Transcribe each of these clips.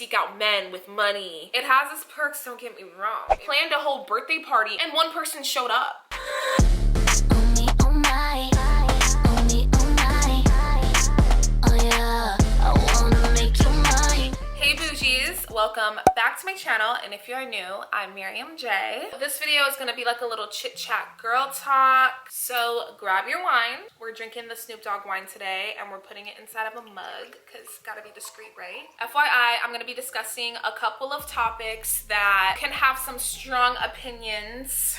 seek out men with money. It has its perks, don't get me wrong. I planned a whole birthday party and one person showed up. Hey bougies, welcome back to my channel, and if you're new, I'm Miriam J. This video is gonna be like a little chit chat girl talk, so grab your wine. We're drinking the Snoop Dogg wine today and we're putting it inside of a mug because gotta be discreet, right? FYI, I'm gonna be discussing a couple of topics that can have some strong opinions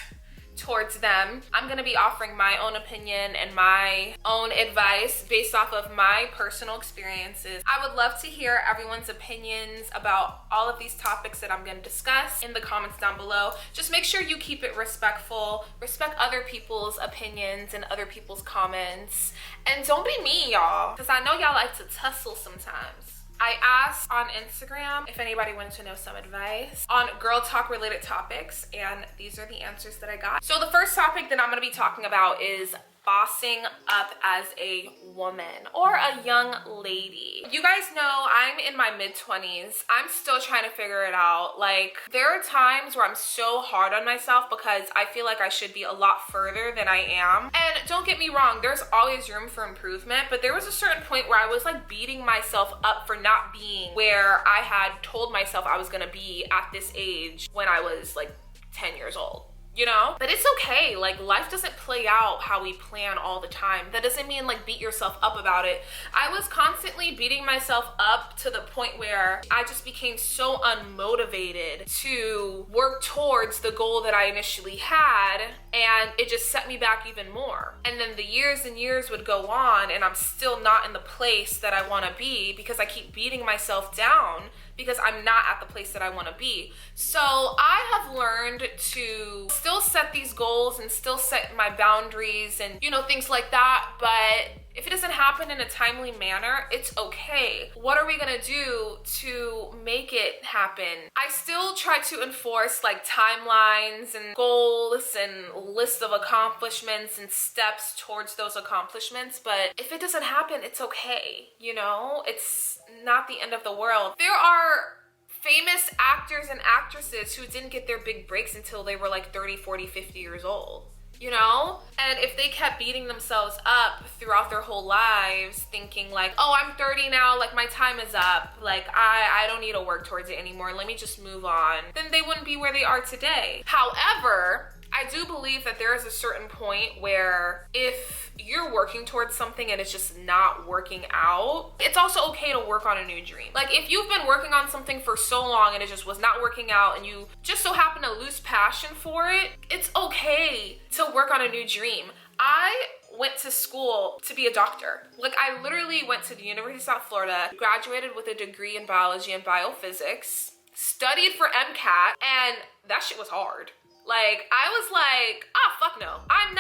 towards them. I'm gonna be offering my own opinion and my own advice based off of my personal experiences. I would love to hear everyone's opinions about all of these topics that I'm gonna discuss in the comments down below. Just make sure you keep it respectful, respect other people's opinions and other people's comments, and don't be mean, y'all, because I know y'all like to tussle sometimes. I asked on Instagram if anybody wanted to know some advice on girl talk related topics, and these are the answers that I got. So the first topic that I'm gonna be talking about is bossing up as a woman or a young lady. You guys know I'm in my mid-20s. I'm still trying to figure it out. Like, there are times where I'm so hard on myself because I feel like I should be a lot further than I am. And don't get me wrong, there's always room for improvement, but there was a certain point where I was like beating myself up for not being where I had told myself I was gonna be at this age when I was like 10 years old. You know? But it's okay. Like, life doesn't play out how we plan all the time. That doesn't mean like beat yourself up about it. I was constantly beating myself up to the point where I just became so unmotivated to work towards the goal that I initially had, and it just set me back even more. And then the years and years would go on and I'm still not in the place that I want to be because I keep beating myself down because I'm not at the place that I want to be. So I have learned to still set these goals and still set my boundaries and, you know, things like that. But if it doesn't happen in a timely manner, it's okay. What are we gonna do to make it happen? I still try to enforce like timelines and goals and lists of accomplishments and steps towards those accomplishments. But if it doesn't happen, it's okay. You know, it's not the end of the world. There are famous actors and actresses who didn't get their big breaks until they were like 30, 40, 50 years old. You know? And if they kept beating themselves up throughout their whole lives thinking like, oh, I'm 30 now, like my time is up, like I don't need to work towards it anymore, let me just move on, then they wouldn't be where they are today. However, I do believe that there is a certain point where if you're working towards something and it's just not working out, it's also okay to work on a new dream. Like, if you've been working on something for so long and it just was not working out and you just so happen to lose passion for it, it's okay to work on a new dream. I went to school to be a doctor. Like, I literally went to the University of South Florida, graduated with a degree in biology and biophysics, studied for MCAT, and that shit was hard. Like, I was like, fuck no, I'm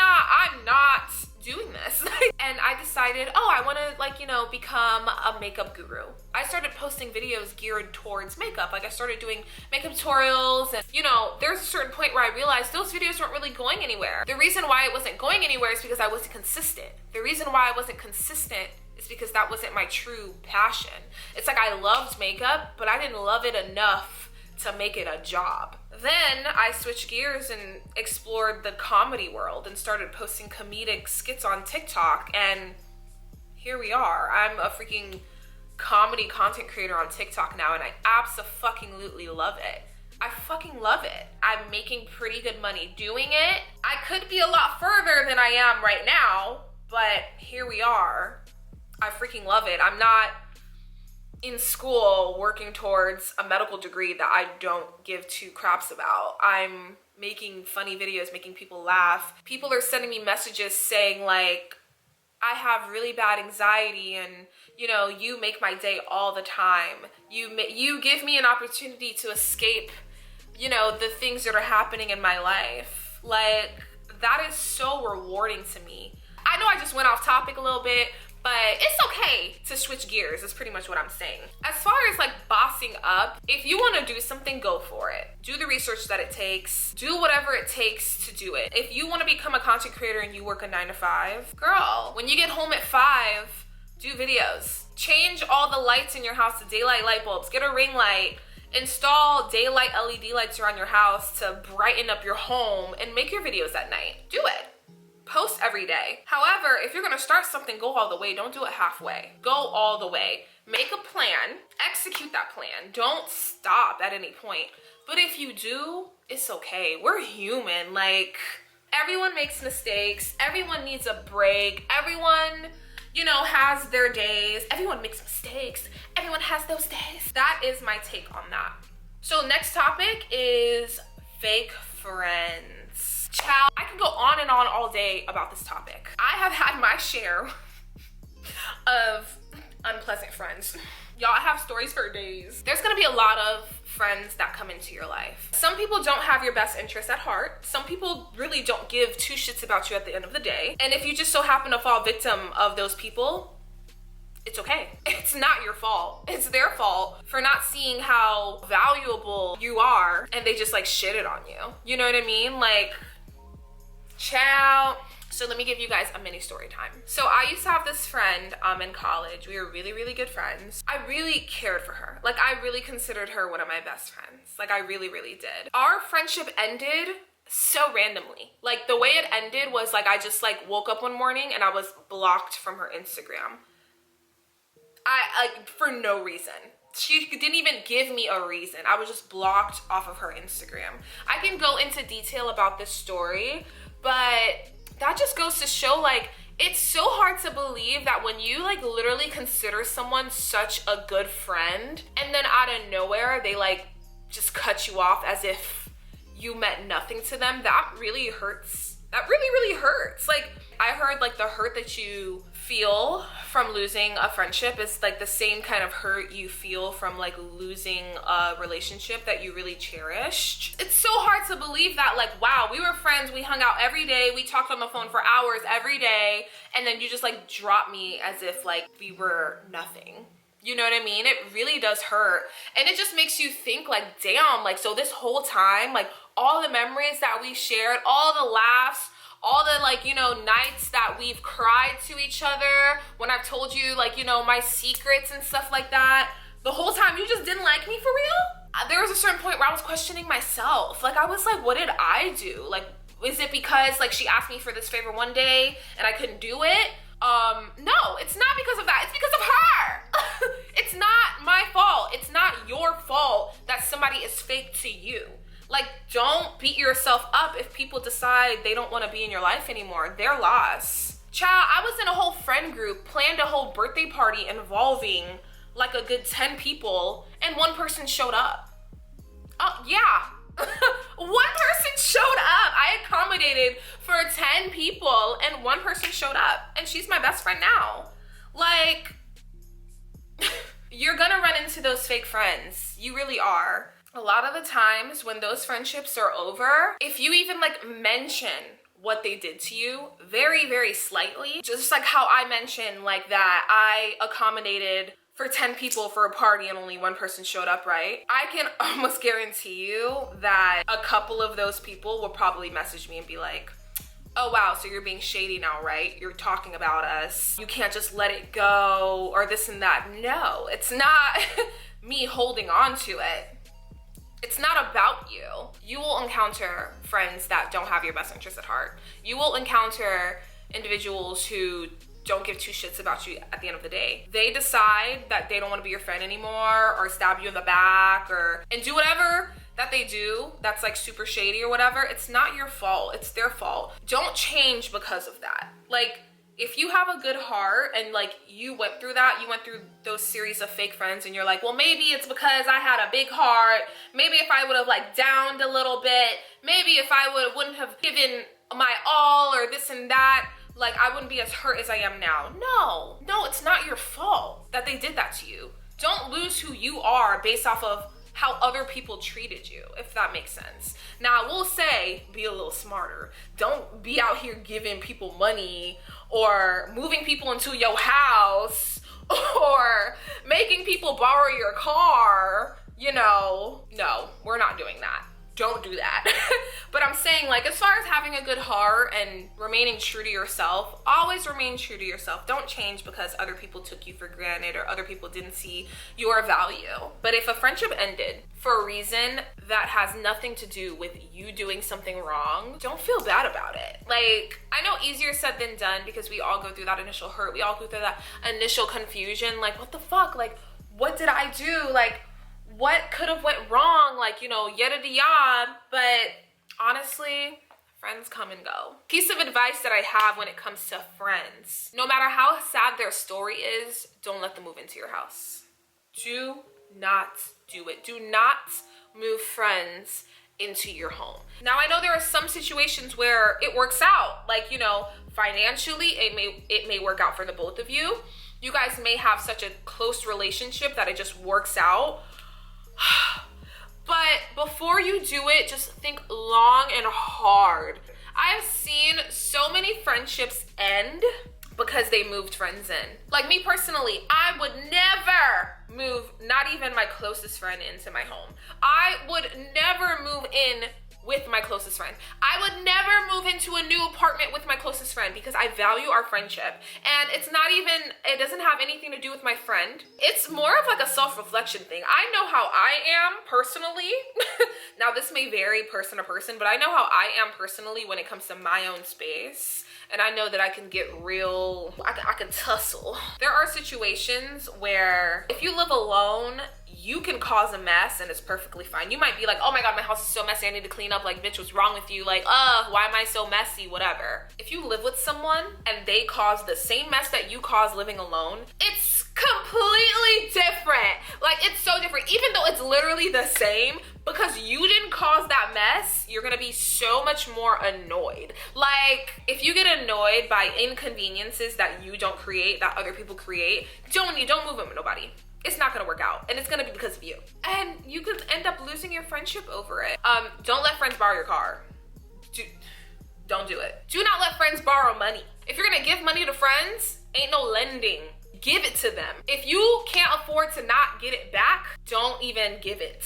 not doing this. And I decided, I want to, like, you know, become a makeup guru. I started posting videos geared towards makeup. Like, I started doing makeup tutorials, and, you know, there's a certain point where I realized those videos weren't really going anywhere. The reason why it wasn't going anywhere is because I wasn't consistent. The reason why I wasn't consistent is because that wasn't my true passion. It's like I loved makeup, but I didn't love it enough to make it a job. Then I switched gears and explored the comedy world and started posting comedic skits on TikTok, and here we are. I'm a freaking comedy content creator on TikTok now, and I abso-fucking-lutely love it. I fucking love it. I'm making pretty good money doing it. I could be a lot further than I am right now, but here we are. I freaking love it. I'm not in school working towards a medical degree that I don't give two craps about. I'm making funny videos, making people laugh. People are sending me messages saying like, I have really bad anxiety and, you know, you make my day all the time. You give me an opportunity to escape, you know, the things that are happening in my life. Like, that is so rewarding to me. I know I just went off topic a little bit, but it's okay to switch gears, is pretty much what I'm saying. As far as like bossing up, if you want to do something, go for it. Do the research that it takes. Do whatever it takes to do it. If you want to become a content creator and you work a 9 to 5, girl, when you get home at 5, Do videos. Change all the lights in your house to daylight light bulbs. Get a ring light. Install daylight LED lights around your house to brighten up your home and make your videos at night. Do it. Post every day. However, if you're gonna start something, go all the way. Don't do it halfway. Go all the way. Make a plan. Execute that plan. Don't stop at any point. But if you do, it's okay. We're human. Like, everyone makes mistakes. Everyone needs a break. Everyone, you know, has their days. Everyone makes mistakes. Everyone has those days. That is my take on that. So next topic is fake friends. Child, I can go on and on all day about this topic. I have had my share of unpleasant friends. Y'all, I have stories for days. There's gonna be a lot of friends that come into your life. Some people don't have your best interests at heart. Some people really don't give two shits about you at the end of the day. And if you just so happen to fall victim of those people, it's okay. It's not your fault. It's their fault for not seeing how valuable you are, and they just like shitted on you. You know what I mean? Like, ciao. So let me give you guys a mini story time. So I used to have this friend in college. We were really, really good friends. I really cared for her. Like, I really considered her one of my best friends. Like, I really, really did. Our friendship ended so randomly. Like, the way it ended was like, I just like woke up one morning and I was blocked from her Instagram. I for no reason. She didn't even give me a reason. I was just blocked off of her Instagram. I can go into detail about this story, but that just goes to show, like, it's so hard to believe that when you like literally consider someone such a good friend and then out of nowhere they like just cut you off as if you meant nothing to them. That really hurts. That really, really hurts. Like, I heard like the hurt that you feel from losing a friendship is like the same kind of hurt you feel from like losing a relationship that you really cherished. It's so hard to believe that, like, wow, we were friends, we hung out every day, we talked on the phone for hours every day, and then you just like drop me as if like we were nothing. You know what I mean? It really does hurt. And it just makes you think like, damn, like, so this whole time, like all the memories that we shared, all the laughs, all the like, you know, nights that we've cried to each other, when I've told you like, you know, my secrets and stuff like that, the whole time you just didn't like me for real? There was a certain point where I was questioning myself. Like, I was like, what did I do? Like, is it because like she asked me for this favor one day and I couldn't do it? No, it's not because of that. It's because of her. It's not my fault. It's not your fault that somebody is fake to you. Like, don't beat yourself up if people decide they don't want to be in your life anymore. Their loss. Child, I was in a whole friend group, planned a whole birthday party involving like a good 10 people, and one person showed up. Oh, yeah. One person showed up. I accommodated for 10 people and one person showed up, and she's my best friend now. Like, you're gonna run into those fake friends. You really are. A lot of the times when those friendships are over, if you even like mention what they did to you very, very slightly, just like how I mentioned like that I accommodated for 10 people for a party and only one person showed up, right? I can almost guarantee you that a couple of those people will probably message me and be like, oh wow, so you're being shady now, right? You're talking about us. You can't just let it go or this and that. No, it's not me holding on to it. It's not about you. You will encounter friends that don't have your best interests at heart. You will encounter individuals who don't give two shits about you at the end of the day. They decide that they don't want to be your friend anymore, or stab you in the back, and do whatever that they do that's like super shady or whatever. It's not your fault. It's their fault. Don't change because of that. Like, if you have a good heart and like you went through that, you went through those series of fake friends and you're like, well, maybe it's because I had a big heart. Maybe if I would have like downed a little bit, maybe if I wouldn't have given my all or this and that, like I wouldn't be as hurt as I am now. No, it's not your fault that they did that to you. Don't lose who you are based off of how other people treated you, if that makes sense. Now, I will say, be a little smarter. Don't be out here giving people money or moving people into your house or making people borrow your car, you know. No, we're not doing that. don't do that. But I'm saying, like, as far as having a good heart and remaining true to yourself, always remain true to yourself. Don't change because other people took you for granted or other people didn't see your value. But if a friendship ended for a reason that has nothing to do with you doing something wrong, don't feel bad about it. Like, I know easier said than done because we all go through that initial hurt. We all go through that initial confusion. Like, what the fuck? Like, what did I do? Like, what could have went wrong? Like, you know, yada yada. But honestly, friends come and go. Piece of advice that I have when it comes to friends: no matter how sad their story is, don't let them move into your house. Do not do it. Do not move friends into your home. Now, I know there are some situations where it works out, like, you know, financially it may work out for the both of you. You guys may have such a close relationship that it just works out. But before you do it, just think long and hard. I have seen so many friendships end because they moved friends in. Like, me personally, I would never move not even my closest friend into my home. I would never move in with my closest friend. I would never move into a new apartment with my closest friend because I value our friendship. And it's not even, it doesn't have anything to do with my friend. It's more of like a self-reflection thing. I know how I am personally. Now, this may vary person to person, but I know how I am personally when it comes to my own space. And I know that I can get real, I can tussle. There are situations where if you live alone, you can cause a mess and it's perfectly fine. You might be like, oh my God, my house is so messy, I need to clean up. Like, bitch, what's wrong with you? Like, why am I so messy? Whatever. If you live with someone and they cause the same mess that you cause living alone, it's completely different. Like, it's so different. Even though it's literally the same, because you didn't cause that mess, you're gonna be so much more annoyed. Like, if you get annoyed by inconveniences that you don't create, that other people create, don't move in with nobody. It's not gonna work out, and it's gonna be because of you. And you could end up losing your friendship over it. Don't let friends borrow your car. Don't do it. Do not let friends borrow money. If you're gonna give money to friends, ain't no lending. Give it to them. If you can't afford to not get it back, don't even give it.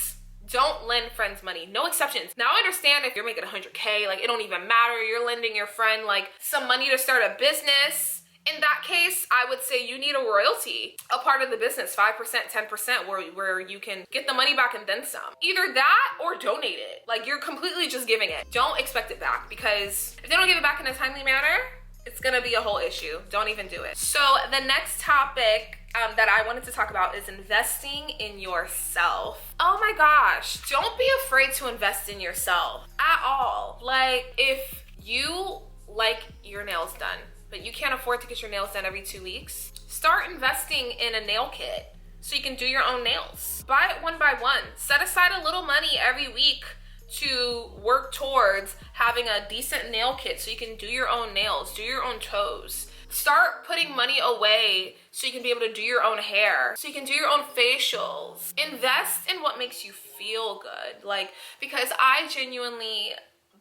Don't lend friends money. No exceptions. Now, I understand if you're making 100K, like, it don't even matter. You're lending your friend like some money to start a business. In that case, I would say you need a royalty, a part of the business, 5%, 10%, where you can get the money back and then some. Either that or donate it. Like, you're completely just giving it. Don't expect it back, because if they don't give it back in a timely manner, it's gonna be a whole issue. Don't even do it. So the next topic that I wanted to talk about is investing in yourself. Oh my gosh, don't be afraid to invest in yourself at all. Like, if you like your nails done, but you can't afford to get your nails done every 2 weeks, start investing in a nail kit so you can do your own nails. Buy it one by one. Set aside a little money every week to work towards having a decent nail kit so you can do your own nails, do your own toes. Start putting money away so you can be able to do your own hair, so you can do your own facials. Invest in what makes you feel good. Like, because I genuinely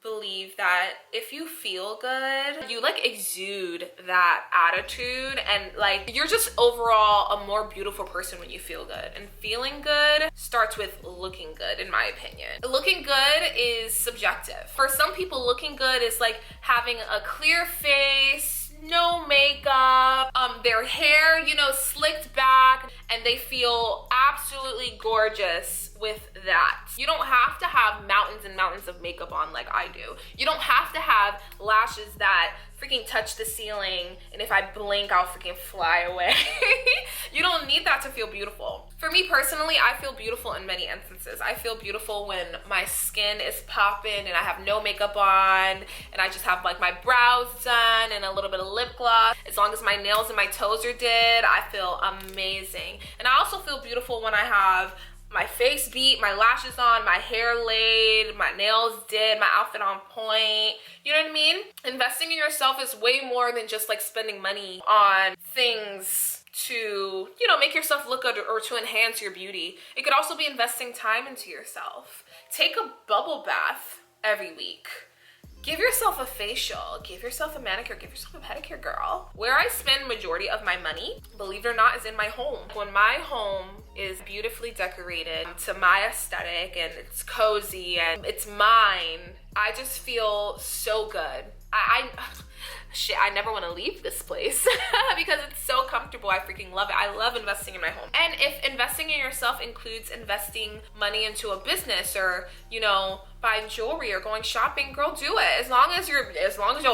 believe that if you feel good, you like exude that attitude, and like, you're just overall a more beautiful person when you feel good. And feeling good starts with looking good, in my opinion. Looking good is subjective. For some people, looking good is like having a clear face, no makeup, their hair, you know, slicked back, and they feel absolutely gorgeous with that. You don't have to have mountains and mountains of makeup on like I do. You don't have to have lashes that freaking touch the ceiling, and if I blink, I'll freaking fly away. You don't need that to feel beautiful. For me personally, I feel beautiful in many instances. I feel beautiful when my skin is popping and I have no makeup on, and I just have like my brows done and a little bit of lip gloss. As long as my nails and my toes are did, I feel amazing. And I also feel beautiful when I have my face beat, my lashes on, my hair laid, my nails did, my outfit on point. You know what I mean? Investing in yourself is way more than just like spending money on things to, you know, make yourself look good or to enhance your beauty. It could also be investing time into yourself. Take a bubble bath every week. Give yourself a facial, give yourself a manicure, give yourself a pedicure, girl. Where I spend majority of my money, believe it or not, is in my home. When my home is beautifully decorated to my aesthetic, and it's cozy and it's mine, I just feel so good. Shit, I never want to leave this place because it's so comfortable. I freaking love it. I love investing in my home. And if investing in yourself includes investing money into a business, or, you know, buying jewelry or going shopping, girl, do it. As long as your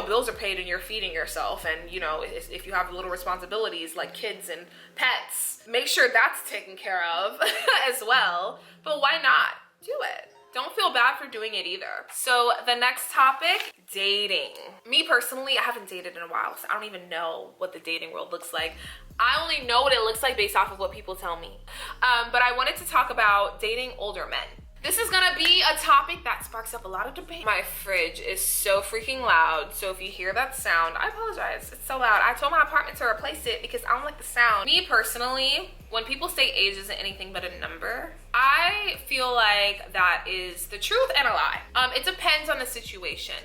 bills are paid and you're feeding yourself, and, you know, if you have little responsibilities like kids and pets, make sure that's taken care of as well. But why not? Do it. Don't feel bad for doing it either. So the next topic, dating. Me personally, I haven't dated in a while, so I don't even know what the dating world looks like. I only know what it looks like based off of what people tell me. But I wanted to talk about dating older men. This is gonna be a topic that sparks up a lot of debate. My fridge is so freaking loud, so if you hear that sound, I apologize. It's so loud. I told my apartment to replace it because I don't like the sound. Me personally, when people say age isn't anything but a number, I feel like that is the truth and a lie. It depends on the situation.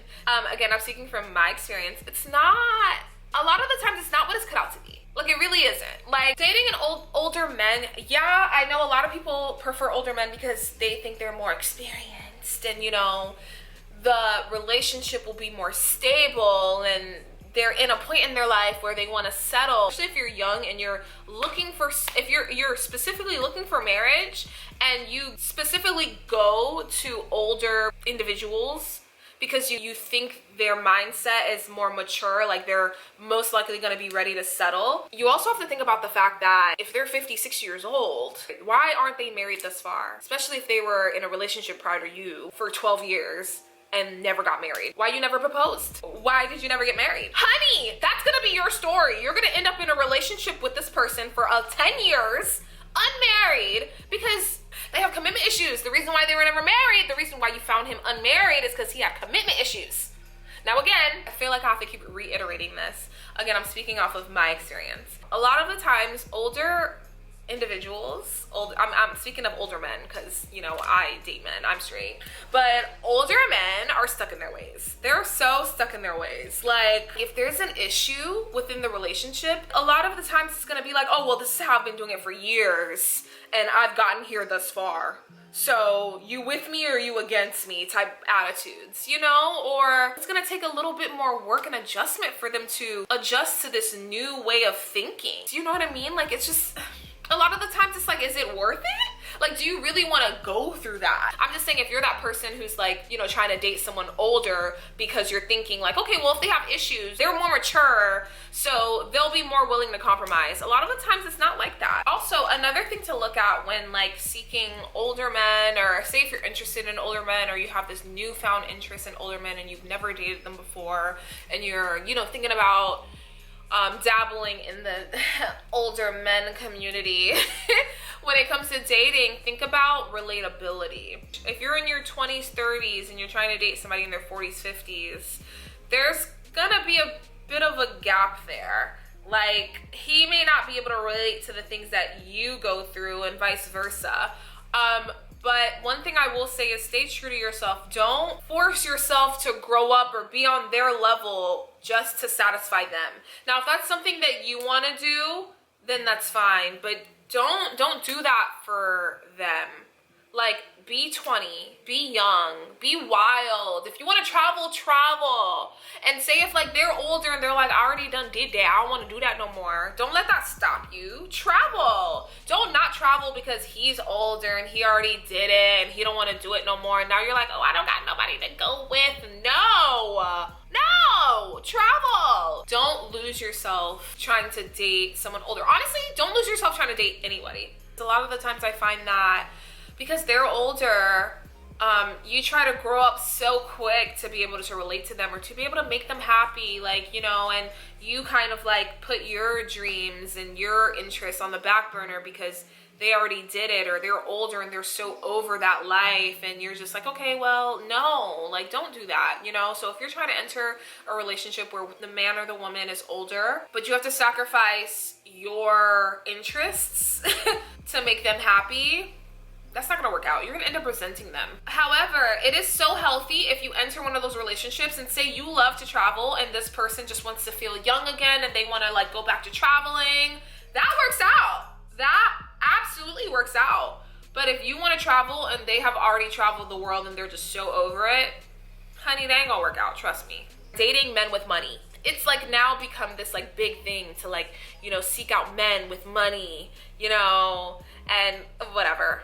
Again, I'm speaking from my experience. It's not, a lot of the times it's not what it's cut out to be. Like, it really isn't. Like, dating older men, yeah, I know a lot of people prefer older men because they think they're more experienced, and, you know, the relationship will be more stable, and they're in a point in their life where they want to settle. Especially if you're young and you're looking for, if you're specifically looking for marriage, and you specifically go to older individuals because you think their mindset is more mature, like they're most likely going to be ready to settle. You also have to think about the fact that if they're 56 years old, why aren't they married thus far? Especially if they were in a relationship prior to you for 12 years and never got married. Why you never proposed? Why did you never get married? Honey, that's gonna be your story. You're gonna end up in a relationship with this person for 10 years, unmarried, because they have commitment issues. The reason why they were never married, the reason why you found him unmarried is because he had commitment issues. Now again, I feel like I have to keep reiterating this. Again, I'm speaking off of my experience. A lot of the times, older individuals, I'm speaking of older men because, you know, I date men, I'm straight, but older men are stuck in their ways. They're so stuck in their ways. Like, if there's an issue within the relationship, a lot of the times it's gonna be like, oh, well, this is how I've been doing it for years and I've gotten here thus far, so you with me or you against me type attitudes, you know? Or it's gonna take a little bit more work and adjustment for them to adjust to this new way of thinking. Do you know what I mean? Like, it's just, a lot of the times it's like, is it worth it? Like, do you really want to go through that? I'm just saying, if you're that person who's like, you know, trying to date someone older because you're thinking like, okay, well, if they have issues, they're more mature, so they'll be more willing to compromise. A lot of the times it's not like that. Also, another thing to look at when like seeking older men, or say if you're interested in older men, or you have this newfound interest in older men and you've never dated them before, and you're, you know, thinking about dabbling in the older men community. When it comes to dating, think about relatability. If you're in your 20s, 30s, and you're trying to date somebody in their 40s, 50s, there's gonna be a bit of a gap there. Like, he may not be able to relate to the things that you go through, and vice versa. But one thing I will say is stay true to yourself. Don't force yourself to grow up or be on their level just to satisfy them. Now, if that's something that you want to do, then that's fine. But don't do that for them. Like, be 20, be young, be wild. If you want to travel, travel. And say if like they're older and they're like, I already done did that, I don't want to do that no more. Don't let that stop you. Travel. Don't not travel because he's older and he already did it and he don't want to do it no more. And now you're like, oh, I don't got nobody to go with. No, travel. Don't lose yourself trying to date someone older. Honestly, don't lose yourself trying to date anybody. A lot of the times I find that because they're older, you try to grow up so quick to be able to relate to them or to be able to make them happy, like, you know, and you kind of like put your dreams and your interests on the back burner because they already did it, or they're older and they're so over that life, and you're just like, okay, well, no, like, don't do that, you know? So if you're trying to enter a relationship where the man or the woman is older, but you have to sacrifice your interests to make them happy, that's not gonna work out. You're gonna end up resenting them. However, it is so healthy if you enter one of those relationships and say you love to travel and this person just wants to feel young again and they wanna like go back to traveling. That works out. That absolutely works out. But if you want to travel and they have already traveled the world and they're just so over it, honey, they ain't gonna work out, trust me. Dating men with money. It's like now become this like big thing to like, you know, seek out men with money, you know, and whatever.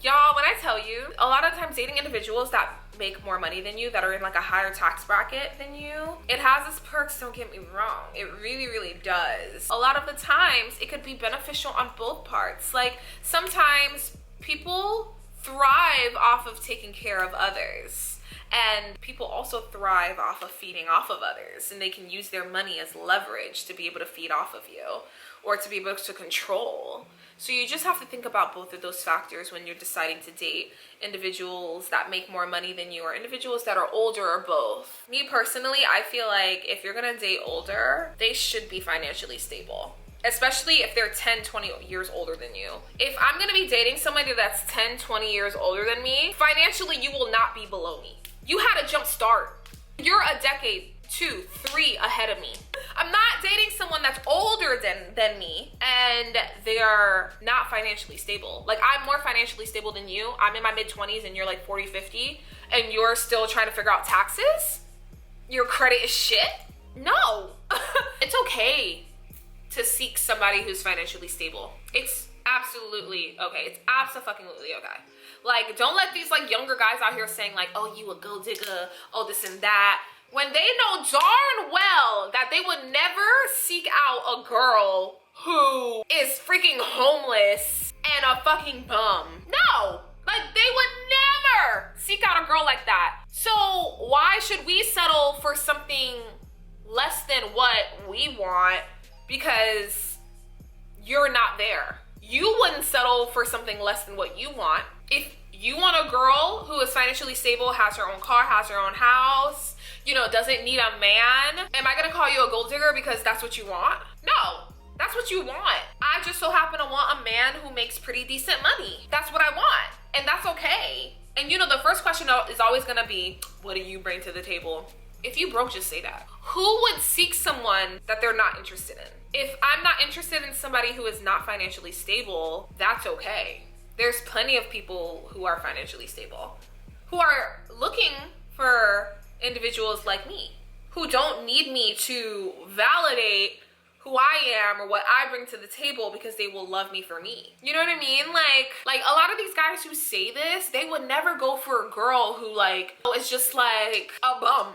Y'all, when I tell you, a lot of times dating individuals that make more money than you, that are in like a higher tax bracket than you, it has its perks, don't get me wrong. It really, really does. A lot of the times it could be beneficial on both parts. Like sometimes people thrive off of taking care of others. And people also thrive off of feeding off of others, and they can use their money as leverage to be able to feed off of you or to be able to control. So you just have to think about both of those factors when you're deciding to date individuals that make more money than you or individuals that are older, or both. Me personally, I feel like if you're gonna date older, they should be financially stable. Especially if they're 10, 20 years older than you. If I'm gonna be dating somebody that's 10, 20 years older than me, financially you will not be below me. You had a jump start. You're a decade, 2, 3 ahead of me. I'm not dating someone that's older than me and they're not financially stable. Like I'm more financially stable than you. I'm in my mid-20s and you're like 40, 50 and you're still trying to figure out taxes? Your credit is shit? No. It's okay to seek somebody who's financially stable. It's absolutely okay. It's abso-fucking-lutely okay. Like, don't let these like younger guys out here saying like, oh, you a gold digger, oh, this and that, when they know darn well that they would never seek out a girl who is freaking homeless and a fucking bum. No, like they would never seek out a girl like that. So why should we settle for something less than what we want because you're not there? You wouldn't settle for something less than what you want. If you want a girl who is financially stable, has her own car, has her own house, you know, doesn't need a man, am I gonna call you a gold digger because that's what you want? No, that's what you want. I just so happen to want a man who makes pretty decent money. That's what I want, and that's okay. And you know, the first question is always gonna be, what do you bring to the table? If you broke, just say that. Who would seek someone that they're not interested in? If I'm not interested in somebody who is not financially stable, that's okay. There's plenty of people who are financially stable, who are looking for individuals like me, who don't need me to validate who I am or what I bring to the table because they will love me for me. You know what I mean? Like a lot of these guys who say this, they would never go for a girl who like is just like a bum,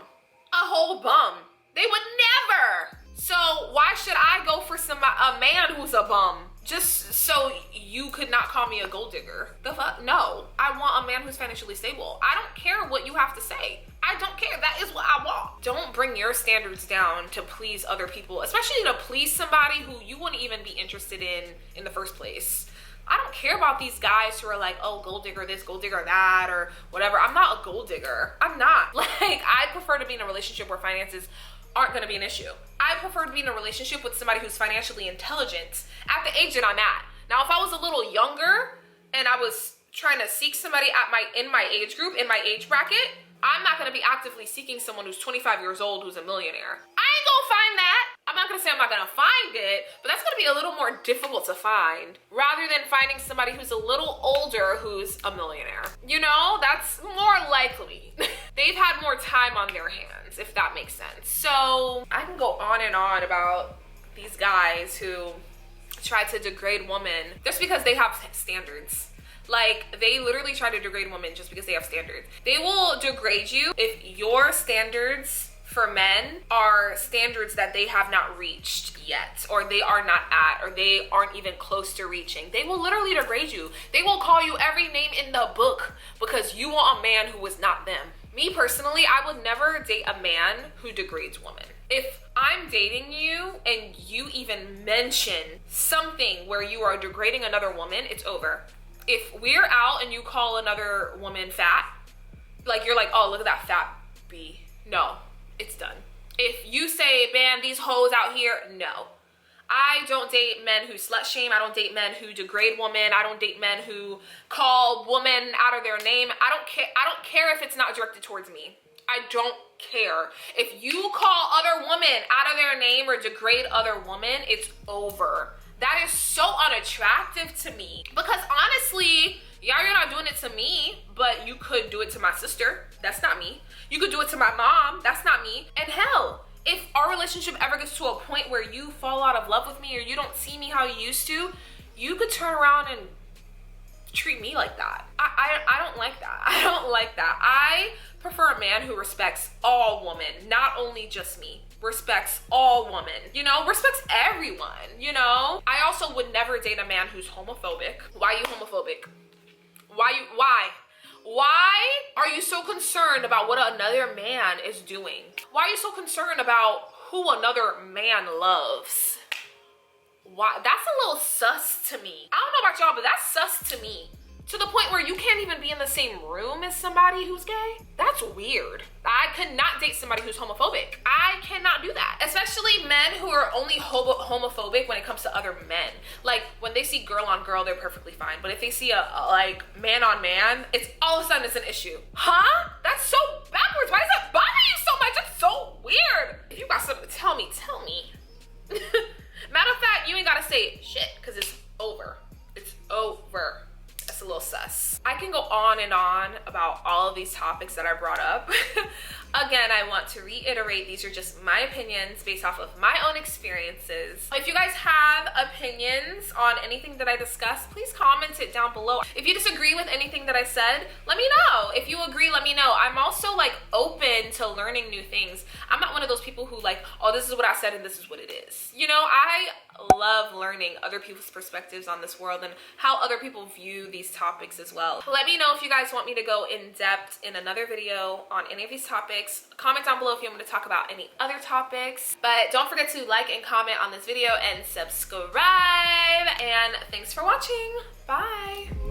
a whole bum. They would never. So why should I go for a man who's a bum just so you could not call me a gold digger? The fuck? No. I want a man who's financially stable. I don't care what you have to say. I don't care. That is what I want. Don't bring your standards down to please other people, especially to please somebody who you wouldn't even be interested in the first place. I don't care about these guys who are like, oh, gold digger this, gold digger that, or whatever. I'm not a gold digger. I'm not. Like, I prefer to be in a relationship where finances aren't gonna be an issue. I prefer to be in a relationship with somebody who's financially intelligent at the age that I'm at. Now, if I was a little younger and I was trying to seek somebody in my age group, in my age bracket, I'm not gonna be actively seeking someone who's 25 years old who's a millionaire. I ain't gonna find that. I'm not gonna say I'm not gonna find it, but that's gonna be a little more difficult to find rather than finding somebody who's a little older who's a millionaire. You know, that's more likely. They've had more time on their hands, if that makes sense. So I can go on and on about these guys who try to degrade women just because they have standards. Like, they literally try to degrade women just because they have standards. They will degrade you if your standards for men are standards that they have not reached yet, or they are not at, or they aren't even close to reaching. They will literally degrade you. They will call you every name in the book because you want a man who is not them. Me personally, I would never date a man who degrades women. If I'm dating you and you even mention something where you are degrading another woman, it's over. If we're out and you call another woman fat, like you're like, oh, look at that fat bee. No, it's done. If you say, man, these hoes out here, no. I don't date men who slut shame. I don't date men who degrade women. I don't date men who call women out of their name. I don't care if it's not directed towards me. I don't care. If you call other women out of their name or degrade other women, it's over. That is so unattractive to me. Because honestly, yeah, you're not doing it to me, but you could do it to my sister. That's not me. You could do it to my mom. That's not me. And hell, if our relationship ever gets to a point where you fall out of love with me or you don't see me how you used to, you could turn around and treat me like that. I don't like that. I don't like that. I prefer a man who respects all women, not only just me. Respects all women, you know, respects everyone, you know. I also would never date a man who's homophobic. Why are you homophobic? Why are you so concerned about what another man is doing? Why are you so concerned about who another man loves? Why? That's a little sus to me. I don't know about y'all, but that's sus to me. To the point where you can't even be in the same room as somebody who's gay? That's weird. I could not date somebody who's homophobic. I cannot do that. Especially men who are only homophobic when it comes to other men. Like, when they see girl on girl, they're perfectly fine. But if they see a like, man on man, it's all of a sudden it's an issue. Huh? That's so backwards. Why does that bother you so much? It's so weird. If you got something to tell me, tell me. Matter of fact, you ain't gotta say shit, because it's over. It's over. That's a little sus. I can go on and on about all of these topics that I brought up. Again, I want to reiterate, these are just my opinions based off of my own experiences. If you guys have opinions on anything that I discussed, please comment it down below. If you disagree with anything that I said, let me know. If you agree, let me know. I'm also like open to learning new things. I'm not one of those people who like, oh, this is what I said and this is what it is. You know, I love learning other people's perspectives on this world and how other people view these topics as well. Let me know if you guys want me to go in depth in another video on any of these topics. Comment down below if you want me to talk about any other topics. But don't forget to like and comment on this video and subscribe. And thanks for watching. Bye.